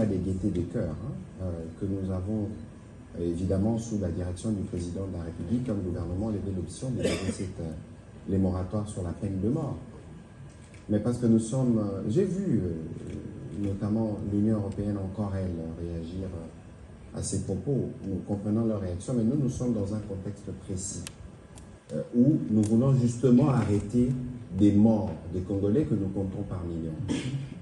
pas des gaietés de cœur que nous avons évidemment sous la direction du président de la République comme gouvernement levé l'option de lever les moratoires sur la peine de mort. Mais parce que nous sommes, j'ai vu notamment l'Union européenne encore elle réagir à ces propos, nous comprenons leur réaction, mais nous sommes dans un contexte précis où nous voulons justement arrêter des morts des Congolais que nous comptons par millions.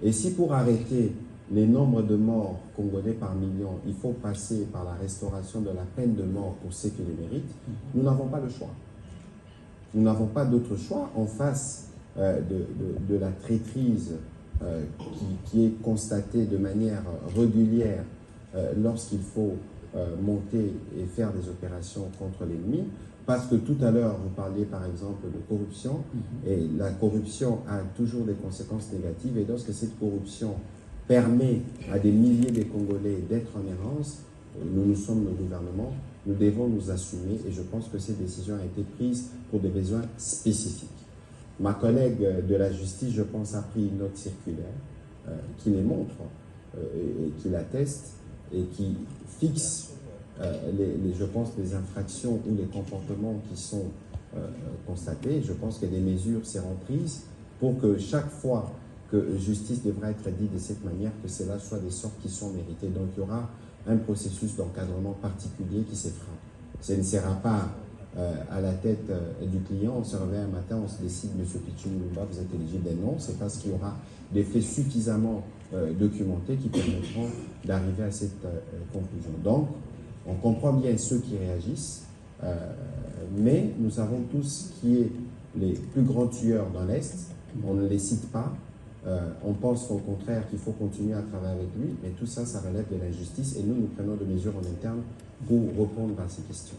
Et si pour arrêter les nombres de morts congolais par million, il faut passer par la restauration de la peine de mort pour ceux qui le méritent, nous n'avons pas le choix. Nous n'avons pas d'autre choix en face de la traîtrise qui est constatée de manière régulière lorsqu'il faut monter et faire des opérations contre l'ennemi. Parce que tout à l'heure, vous parliez par exemple de corruption, et la corruption a toujours des conséquences négatives, et lorsque cette corruption permet à des milliers de Congolais d'être en errance, nous sommes le gouvernement, nous devons nous assumer, et je pense que cette décision a été prise pour des besoins spécifiques. Ma collègue de la justice, je pense, a pris une note circulaire qui les montre et qui l'atteste et qui fixe je pense, les infractions ou les comportements qui sont constatés. Je pense que des mesures seront prises pour que chaque fois que justice devra être dite de cette manière, que cela soit des sortes qui sont méritées. Donc il y aura un processus d'encadrement particulier qui se fera. Ce ne sera pas à la tête du client, on se réveille un matin, on se décide, M. Pichou-Lumumba, vous êtes éligible. Non, c'est parce qu'il y aura des faits suffisamment documentés qui permettront d'arriver à cette conclusion. Donc, on comprend bien ceux qui réagissent, mais nous savons tous qui est les plus grands tueurs dans l'Est. On ne les cite pas. On pense au contraire qu'il faut continuer à travailler avec lui, mais tout ça, ça relève de l'injustice et nous prenons des mesures en interne pour répondre à ces questions.